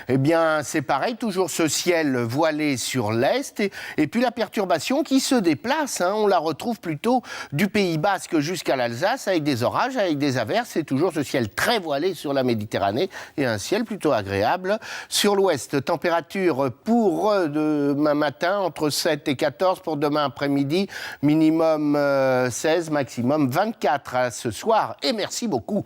Eh bien, c'est pareil, toujours ce ciel voilé sur l'est et puis la perturbation qui se déplace. On la retrouve plutôt du Pays Basque jusqu'à l'Alsace avec des orages, avec des averses et toujours ce ciel très voilé sur la Méditerranée et un ciel plutôt agréable. Sur l'ouest, température pour demain matin entre 7 et 14, pour demain après-midi, minimum 16, maximum 24 à ce soir. Et merci beaucoup.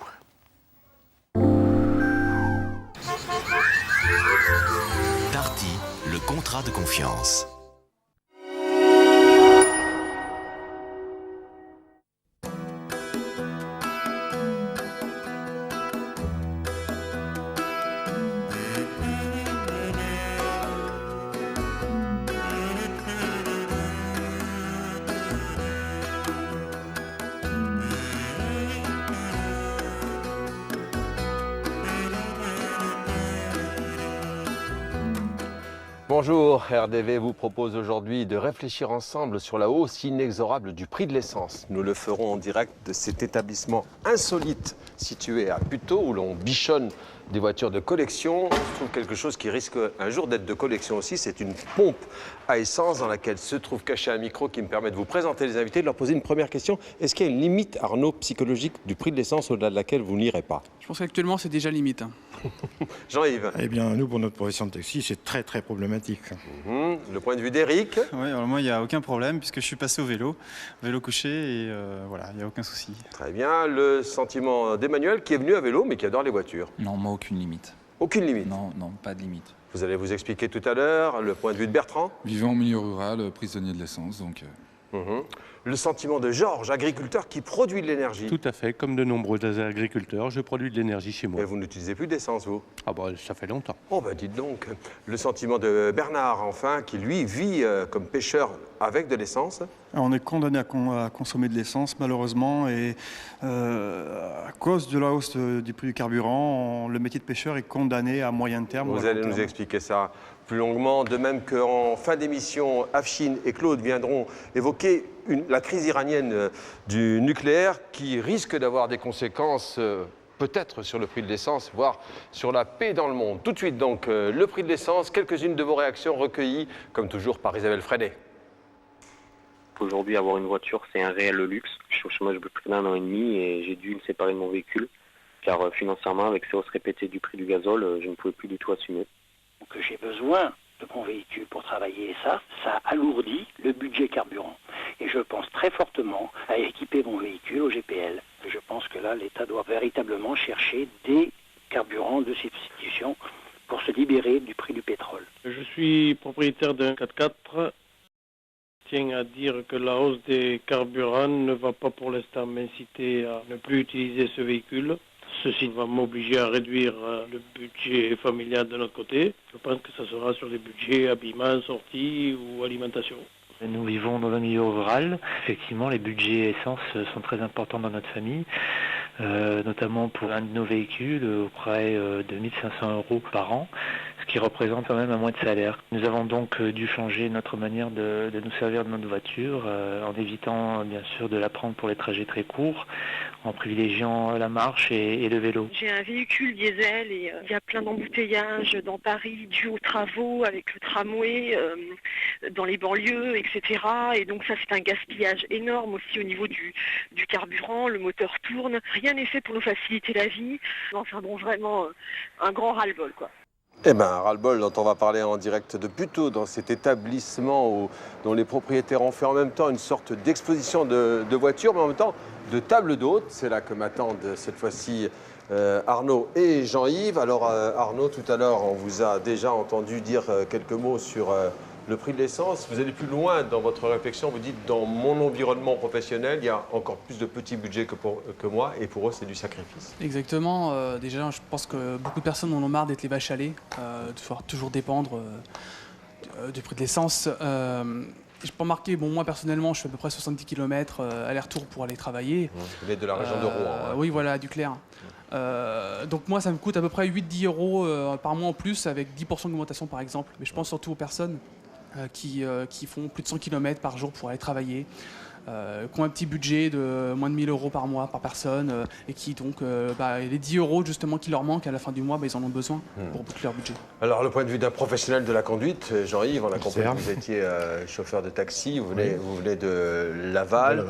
Darty, le contrat de confiance. Bonjour, RDV vous propose aujourd'hui de réfléchir ensemble sur la hausse inexorable du prix de l'essence. Nous le ferons en direct de cet établissement insolite situé à Puteaux où l'on bichonne des voitures de collection. Je trouve quelque chose qui risque un jour d'être de collection aussi, c'est une pompe à essence dans laquelle se trouve caché un micro qui me permet de vous présenter les invités, de leur poser une première question. Est-ce qu'il y a une limite, Arnaud, psychologique du prix de l'essence au-delà de laquelle vous n'irez pas? Je pense qu'actuellement c'est déjà limite. Jean-Yves? Eh bien, nous, pour notre profession de taxi, c'est très très problématique. Le point de vue d'Éric? Oui, alors moi, il n'y a aucun problème puisque je suis passé au vélo couché et voilà, il n'y a aucun souci. Très bien. Le sentiment d'Emmanuel qui est venu à vélo mais qui adore les voitures? Non, moi, aucune limite. Aucune limite? Non, pas de limite. Vous allez vous expliquer tout à l'heure. Le point de vue de Bertrand? Vivant en milieu rural, prisonnier de l'essence, donc... Le sentiment de Georges, agriculteur qui produit de l'énergie? Tout à fait, comme de nombreux agriculteurs, je produis de l'énergie chez moi. Et vous n'utilisez plus d'essence, vous? Ah bah, ça fait longtemps. Oh bah dites donc. Le sentiment de Bernard, enfin, qui lui vit comme pêcheur avec de l'essence? On est condamné à consommer de l'essence, malheureusement, et à cause de la hausse du prix du carburant, le métier de pêcheur est condamné à moyen terme. Vous allez nous expliquer ça plus longuement, de même qu'en fin d'émission, Afshin et Claude viendront évoquer la crise iranienne du nucléaire qui risque d'avoir des conséquences peut-être sur le prix de l'essence, voire sur la paix dans le monde. Tout de suite donc, le prix de l'essence, quelques-unes de vos réactions recueillies, comme toujours, par Isabelle Freinet. Aujourd'hui, avoir une voiture, c'est un réel luxe. Je suis au chômage depuis plus d'un an et demi et j'ai dû me séparer de mon véhicule, car financièrement, avec ces hausses répétées du prix du gazole, je ne pouvais plus du tout assumer. Que j'ai besoin de mon véhicule pour travailler, et ça alourdit le budget carburant. Et je pense très fortement à équiper mon véhicule au GPL. Je pense que là, l'État doit véritablement chercher des carburants de substitution pour se libérer du prix du pétrole. Je suis propriétaire d'un 4x4. Je tiens à dire que la hausse des carburants ne va pas pour l'instant m'inciter à ne plus utiliser ce véhicule. Ceci va m'obliger à réduire le budget familial de notre côté. Je pense que ça sera sur les budgets habillement, sortie ou alimentation. Nous vivons dans un milieu rural. Effectivement, les budgets essence sont très importants dans notre famille, notamment pour un de nos véhicules, auprès de 1 500 € par an, ce qui représente quand même un mois de salaire. Nous avons donc dû changer notre manière de nous servir de notre voiture, en évitant bien sûr de la prendre pour les trajets très courts, en privilégiant la marche et le vélo. J'ai un véhicule diesel et il y a plein d'embouteillages dans Paris dû aux travaux avec le tramway, dans les banlieues, etc. Et donc ça c'est un gaspillage énorme aussi au niveau du carburant, le moteur tourne. Rien n'est fait pour nous faciliter la vie. Enfin bon, vraiment un grand ras-le-bol quoi. Eh bien, un ras-le-bol dont on va parler en direct de Puteaux, dans cet établissement dont les propriétaires ont fait en même temps une sorte d'exposition de voitures, mais en même temps de table d'hôtes. C'est là que m'attendent cette fois-ci Arnaud et Jean-Yves. Alors Arnaud, tout à l'heure, on vous a déjà entendu dire quelques mots sur le prix de l'essence. Vous allez plus loin dans votre réflexion, vous dites dans mon environnement professionnel, il y a encore plus de petits budgets que moi et pour eux c'est du sacrifice. Exactement, déjà je pense que beaucoup de personnes en ont marre d'être les vaches à lait, de devoir toujours dépendre du prix de l'essence. Je peux remarquer, bon moi personnellement je fais à peu près 70 km aller-retour pour aller travailler. Vous venez de la région de Rouen. Hein. Oui voilà, du Clair. Donc moi ça me coûte à peu près 8-10 € par mois en plus avec 10% d'augmentation par exemple. Mais je pense surtout aux personnes qui font plus de 100 km par jour pour aller travailler. qui ont un petit budget de moins de 1 000 € par mois, par personne, et qui donc, les 10 € justement qui leur manquent à la fin du mois, ils en ont besoin pour boucler leur budget. Alors, le point de vue d'un professionnel de la conduite, Jean-Yves, on a compris que vous étiez chauffeur de taxi, vous venez de Laval.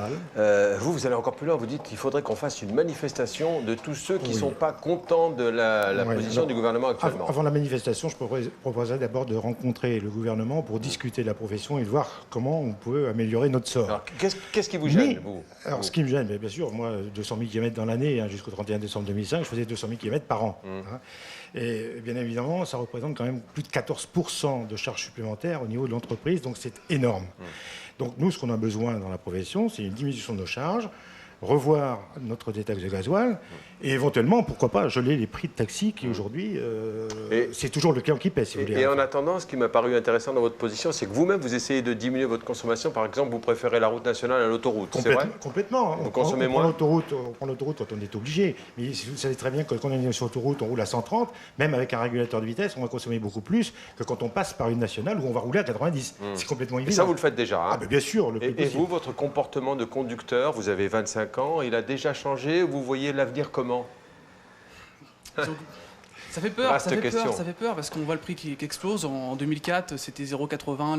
Vous allez encore plus loin, vous dites qu'il faudrait qu'on fasse une manifestation de tous ceux qui ne sont pas contents de la position du gouvernement actuellement. Avant la manifestation, je proposerais d'abord de rencontrer le gouvernement pour discuter de la profession et de voir comment on peut améliorer notre sort. Alors, qu'est-ce qui vous gêne, vous? Alors, ce qui me gêne, bien sûr, moi, 200 000 km dans l'année, jusqu'au 31 décembre 2005, je faisais 200 000 km par an. Et bien évidemment, ça représente quand même plus de 14% de charges supplémentaires au niveau de l'entreprise, donc c'est énorme. Donc nous, ce qu'on a besoin dans la profession, c'est une diminution de nos charges, revoir notre détaxe de gasoil et éventuellement, pourquoi pas, geler les prix de taxi qui aujourd'hui, c'est toujours le client qui paie, si vous voulez. Et en attendant, ce qui m'a paru intéressant dans votre position, c'est que vous-même, vous essayez de diminuer votre consommation. Par exemple, vous préférez la route nationale à l'autoroute, c'est vrai? Complètement. Vous consommez moins? On prend l'autoroute quand on est obligé. Mais vous savez très bien que quand on est sur l'autoroute, on roule à 130. Même avec un régulateur de vitesse, on va consommer beaucoup plus que quand on passe par une nationale où on va rouler à 90. C'est complètement évident. Et ça, vous le faites déjà, hein? Bien sûr. Et vous, votre comportement de conducteur, vous avez 25 ans, il a déjà changé? Vous voyez l'avenir comment? Ça fait peur, ça fait peur parce qu'on voit le prix qui explose. En 2004, c'était 0,80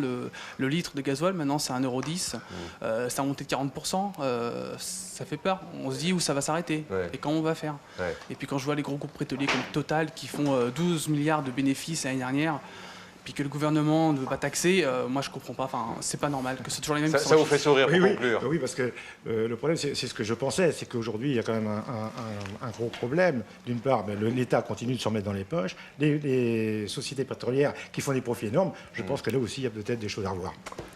le litre de gasoil. Maintenant, c'est 1,10 €. Ça a monté de 40%. Ça fait peur. On se dit où ça va s'arrêter et quand on va faire. Et puis quand je vois les gros groupes pétroliers comme Total qui font 12 milliards de bénéfices l'année dernière, puis que le gouvernement ne veut pas taxer, moi je comprends pas. Enfin, c'est pas normal que c'est toujours les mêmes. Ça vous fait sourire pour conclure? Oui, parce que le problème, c'est ce que je pensais, c'est qu'aujourd'hui il y a quand même un gros problème. D'une part, l'État continue de s'en mettre dans les poches. Les sociétés pétrolières qui font des profits énormes, je pense que là aussi il y a peut-être des choses à revoir.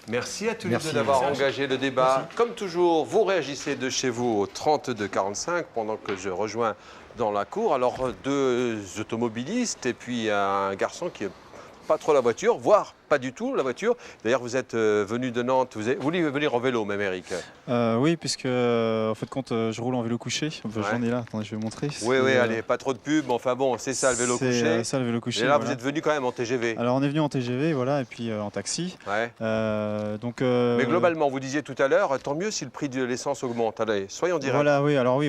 Merci à tous les deux d'avoir engagé le débat. Merci. Comme toujours, vous réagissez de chez vous au 32-45 pendant que je rejoins dans la cour. Alors, 2 automobilistes et puis un garçon qui est pas trop la voiture, voire pas du tout la voiture. D'ailleurs, vous êtes venu de Nantes, vous voulez venir en vélo même, Eric? Oui, puisque en fait, quand je roule en vélo couché, j'en ai là, attendez, je vais vous montrer. Oui, allez, pas trop de pub, mais enfin bon, c'est ça le vélo couché. C'est ça le vélo couché. Et là, vous êtes venu quand même en TGV. Alors, on est venu en TGV, voilà, et puis en taxi. Mais globalement, vous disiez tout à l'heure, tant mieux si le prix de l'essence augmente. Allez, soyons directs.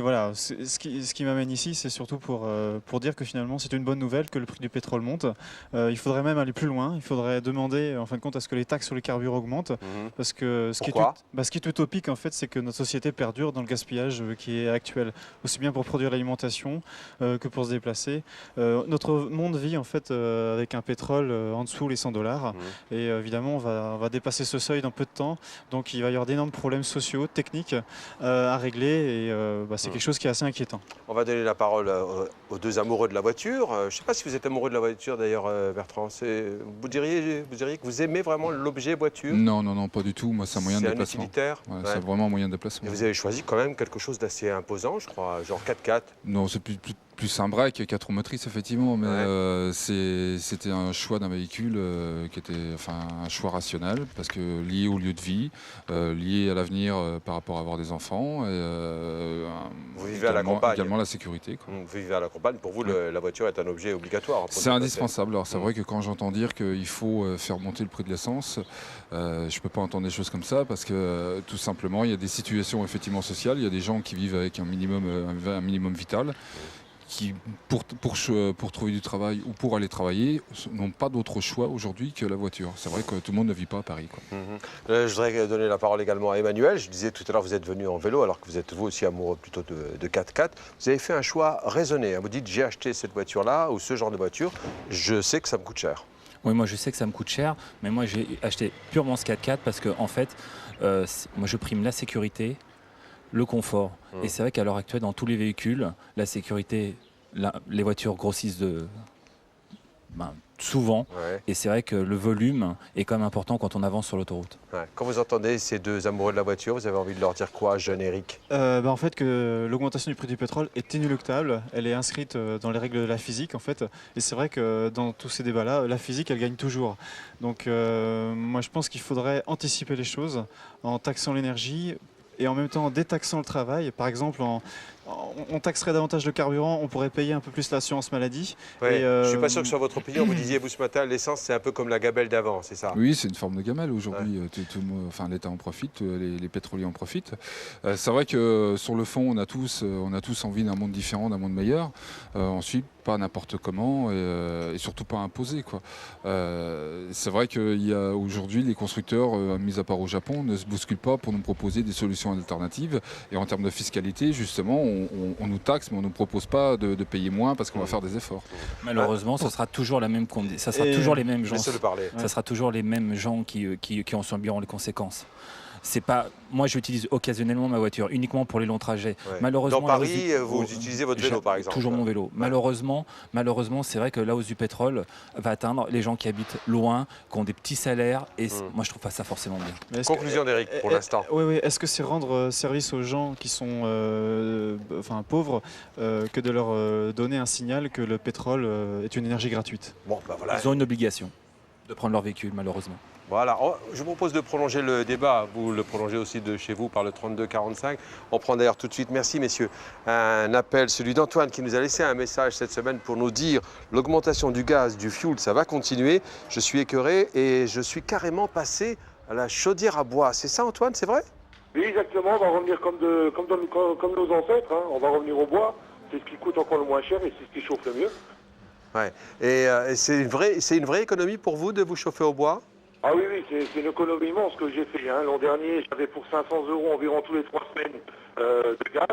Voilà. Ce qui m'amène ici, c'est surtout pour dire que finalement, c'est une bonne nouvelle que le prix du pétrole monte. Il faudrait même aller plus loin. Il faudrait demander en fin de compte à ce que les taxes sur les carburants augmentent, parce que ce qui est utopique en fait, c'est que notre société perdure dans le gaspillage qui est actuel, aussi bien pour produire l'alimentation que pour se déplacer. Notre monde vit en fait avec un pétrole en dessous les 100 $, et évidemment on va dépasser ce seuil dans peu de temps, donc il va y avoir d'énormes problèmes sociaux, techniques à régler, et c'est quelque chose qui est assez inquiétant. On va donner la parole aux 2 amoureux de la voiture. Je ne sais pas si vous êtes amoureux de la voiture d'ailleurs, Bertrand. Vous diriez que vous aimez vraiment l'objet voiture? Non, pas du tout. Moi, c'est un moyen de déplacement. C'est un utilitaire? C'est vraiment un moyen de déplacement. Et vous avez choisi quand même quelque chose d'assez imposant, je crois, genre 4x4. Non, c'est plus un break, 4 roues motrices, effectivement, mais c'était un choix d'un véhicule qui était un choix rationnel, parce que lié au lieu de vie, lié à l'avenir par rapport à avoir des enfants, et vous vivez à la campagne. Également la sécurité. Vous vivez à la campagne, pour vous, la voiture est un objet obligatoire. C'est indispensable. Alors c'est vrai que quand j'entends dire qu'il faut faire monter le prix de l'essence, je ne peux pas entendre des choses comme ça, parce que tout simplement, il y a des situations effectivement sociales, il y a des gens qui vivent avec un minimum vital, qui, pour trouver du travail ou pour aller travailler, n'ont pas d'autre choix aujourd'hui que la voiture. C'est vrai que tout le monde ne vit pas à Paris, quoi. Je voudrais donner la parole également à Emmanuel. Je disais tout à l'heure, vous êtes venu en vélo, alors que vous êtes vous aussi amoureux plutôt de 4x4. Vous avez fait un choix raisonné. Vous dites, j'ai acheté cette voiture-là ou ce genre de voiture, je sais que ça me coûte cher. Oui, moi je sais que ça me coûte cher, mais moi j'ai acheté purement ce 4x4 parce que en fait, moi je prime la sécurité, le confort. Et c'est vrai qu'à l'heure actuelle, dans tous les véhicules, la sécurité, les voitures grossissent souvent. Et c'est vrai que le volume est quand même important quand on avance sur l'autoroute. Quand vous entendez ces 2 amoureux de la voiture, vous avez envie de leur dire quoi, jeune Eric? En fait, que l'augmentation du prix du pétrole est inéluctable. Elle est inscrite dans les règles de la physique, en fait. Et c'est vrai que dans tous ces débats-là, la physique, elle gagne toujours. Donc moi, je pense qu'il faudrait anticiper les choses en taxant l'énergie et en même temps en détaxant le travail, par exemple en on taxerait davantage le carburant, on pourrait payer un peu plus l'assurance maladie. Ouais, Et, je ne suis pas sûr que sur votre opinion, vous disiez vous ce matin, l'essence c'est un peu comme la gamelle d'avant, c'est ça? Oui, c'est une forme de gamelle aujourd'hui. L'État en profite, les pétroliers en profitent. C'est vrai que sur le fond, on a tous envie d'un monde différent, d'un monde meilleur. Ensuite, pas n'importe comment et surtout pas imposé, quoi. C'est vrai qu'aujourd'hui, les constructeurs, mis à part au Japon, ne se bousculent pas pour nous proposer des solutions alternatives. Et en termes de fiscalité, justement, on nous taxe, mais on ne nous propose pas de payer moins parce qu'on va faire des efforts. Malheureusement, ça sera toujours la même ça sera toujours les mêmes gens. Ça sera toujours les mêmes gens qui en subiront les conséquences. C'est pas, moi, j'utilise occasionnellement ma voiture, uniquement pour les longs trajets. Ouais. Malheureusement, dans Paris, vous utilisez votre vélo, par exemple? Toujours mon vélo. Ouais. Malheureusement, c'est vrai que la hausse du pétrole va atteindre les gens qui habitent loin, qui ont des petits salaires, et moi, je trouve pas ça forcément bien. Conclusion d'Éric, pour l'instant. Oui. Est-ce que c'est rendre service aux gens qui sont pauvres que de leur donner un signal que le pétrole est une énergie gratuite? Bon, bah voilà. Ils ont une obligation de prendre leur véhicule, malheureusement. Voilà, je vous propose de prolonger le débat. Vous le prolongez aussi de chez vous par le 32-45. On prend d'ailleurs tout de suite, merci messieurs, un appel, celui d'Antoine qui nous a laissé un message cette semaine pour nous dire l'augmentation du gaz, du fuel, ça va continuer. Je suis écœuré et je suis carrément passé à la chaudière à bois. C'est ça Antoine, c'est vrai? Oui, exactement. On va revenir comme nos ancêtres. Hein. On va revenir au bois. C'est ce qui coûte encore le moins cher et c'est ce qui chauffe le mieux. Ouais. Et c'est une vraie économie pour vous de vous chauffer au bois? Ah oui, c'est une économie immense que j'ai fait. Hein. L'an dernier, j'avais pour 500 € environ tous les 3 semaines de gaz.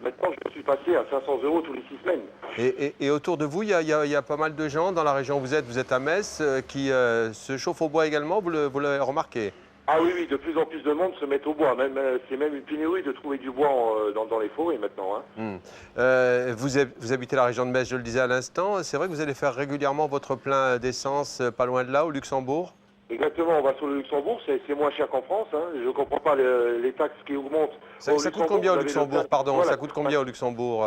Maintenant, je suis passé à 500 € tous les 6 semaines. Et autour de vous, il y a pas mal de gens dans la région où vous êtes à Metz, qui se chauffent au bois également, vous l'avez remarqué? Ah oui, de plus en plus de monde se met au bois. C'est même une pénurie de trouver du bois dans les forêts maintenant. Hein. Vous habitez la région de Metz, je le disais à l'instant. C'est vrai que vous allez faire régulièrement votre plein d'essence pas loin de là, au Luxembourg? Exactement, on va sur le Luxembourg, c'est moins cher qu'en France. Hein. Je ne comprends pas les taxes qui augmentent. Ça coûte combien au Luxembourg, pardon, voilà. Ça coûte combien au Luxembourg,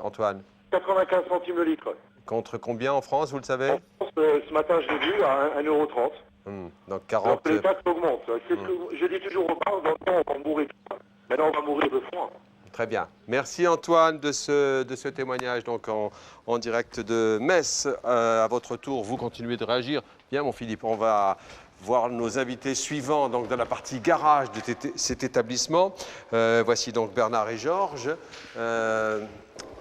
Antoine? 95 centimes le litre. Contre combien en France, vous le savez? En France, ce matin, je l'ai vu à 1,30 €. Donc 40... Donc les taxes augmentent. C'est ce que je dis toujours aux parents, dans le temps, on va mourir. Maintenant, on va mourir de froid. Très bien. Merci Antoine de ce témoignage donc en direct de Metz. À votre tour, vous continuez de réagir. Bien mon Philippe, on va voir nos invités suivants donc, dans la partie garage de cet établissement. Voici donc Bernard et Georges.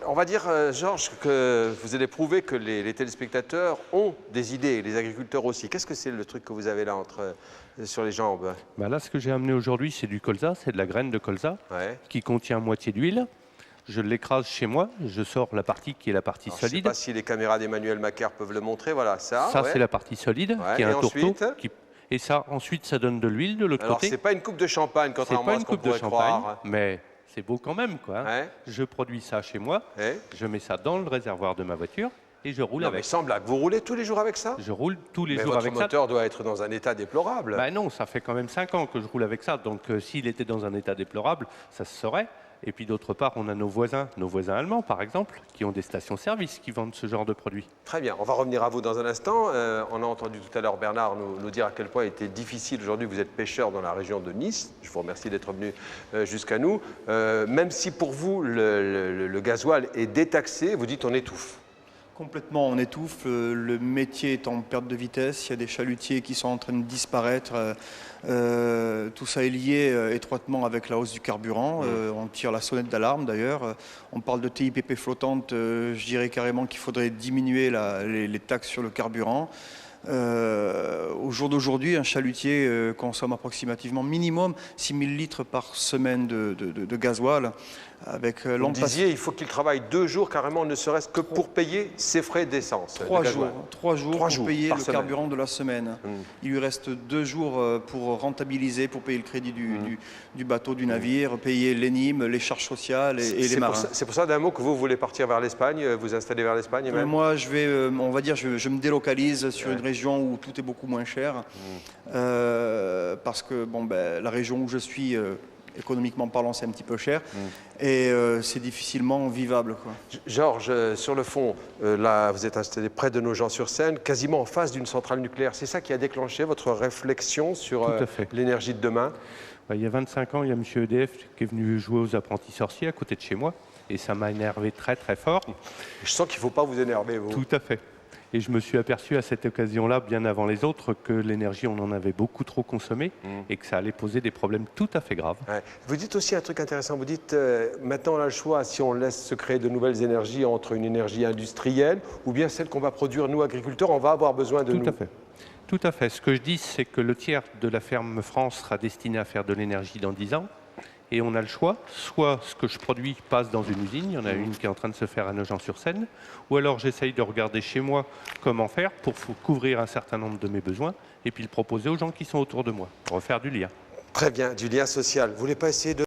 On va dire, Georges, que vous allez prouver que les téléspectateurs ont des idées, les agriculteurs aussi. Qu'est-ce que c'est le truc que vous avez là sur les jambes? Bah là, ce que j'ai amené aujourd'hui, c'est du colza, c'est de la graine de colza qui contient moitié d'huile. Je l'écrase chez moi, je sors la partie qui est la partie solide. Je ne sais pas si les caméras d'Emmanuel Macaire peuvent le montrer, voilà, ça. Ça, c'est la partie solide, qui est un tourteau. Et ça, ensuite, ça donne de l'huile de l'autre côté. Alors, ce n'est pas une coupe de champagne, contrairement à ce qu'on pourrait croire. Mais c'est beau quand même, quoi. Ouais. Je produis ça chez moi, je mets ça dans le réservoir de ma voiture et je roule avec. Mais sans blague, vous roulez tous les jours avec ça? Je roule tous les jours avec ça. Votre moteur doit être dans un état déplorable. Ben non, ça fait quand même 5 ans que je roule avec ça. Donc s'il était dans un état déplorable, ça se saurait. Et puis d'autre part, on a nos voisins allemands par exemple, qui ont des stations-service qui vendent ce genre de produits. Très bien, on va revenir à vous dans un instant. On a entendu tout à l'heure Bernard nous dire à quel point il était difficile aujourd'hui. Vous êtes pêcheur dans la région de Nice. Je vous remercie d'être venu jusqu'à nous. Même si pour vous le gasoil est détaxé, vous dites on étouffe. Complètement, on étouffe. Le métier est en perte de vitesse. Il y a des chalutiers qui sont en train de disparaître. Tout ça est lié étroitement avec la hausse du carburant. On tire la sonnette d'alarme d'ailleurs. On parle de TIPP flottante. Je dirais carrément qu'il faudrait diminuer les taxes sur le carburant. Au jour d'aujourd'hui, un chalutier consomme approximativement minimum 6 000 litres par semaine de gasoil. Avec vous disiez, il faut qu'il travaille 2 jours carrément, ne serait-ce que pour payer ses frais d'essence. 3 jours pour payer le carburant de la semaine. Il lui reste 2 jours pour rentabiliser, pour payer le crédit du bateau, du navire, payer les NIM, les charges sociales et les marins. C'est pour ça d'un mot que vous voulez partir vers l'Espagne, vous installer vers l'Espagne même. Moi, je vais, on va dire, je me délocalise sur une région où tout est beaucoup moins cher. Parce que la région où je suis, économiquement parlant, c'est un petit peu cher. Et c'est difficilement vivable, quoi. Georges, sur le fond, là, vous êtes installé près de Nogent-sur-Seine, quasiment en face d'une centrale nucléaire. C'est ça qui a déclenché votre réflexion sur l'énergie de demain? Il y a 25 ans, il y a M. EDF qui est venu jouer aux apprentis sorciers à côté de chez moi. Et ça m'a énervé très très fort. Je sens qu'il ne faut pas vous énerver, vous. Tout à fait. Et je me suis aperçu à cette occasion-là, bien avant les autres, que l'énergie, on en avait beaucoup trop consommé et que ça allait poser des problèmes tout à fait graves. Ouais. Vous dites aussi un truc intéressant, vous dites maintenant on a le choix si on laisse se créer de nouvelles énergies entre une énergie industrielle ou bien celle qu'on va produire nous agriculteurs, on va avoir besoin de nous. Tout à fait. Tout à fait. Ce que je dis, c'est que le tiers de la ferme France sera destiné à faire de l'énergie dans 10 ans. Et on a le choix, soit ce que je produis passe dans une usine, il y en a une qui est en train de se faire à Nogent-sur-Seine, ou alors j'essaye de regarder chez moi comment faire pour couvrir un certain nombre de mes besoins et puis le proposer aux gens qui sont autour de moi, pour refaire du lien. Très bien, du lien social. Vous voulez pas essayer de...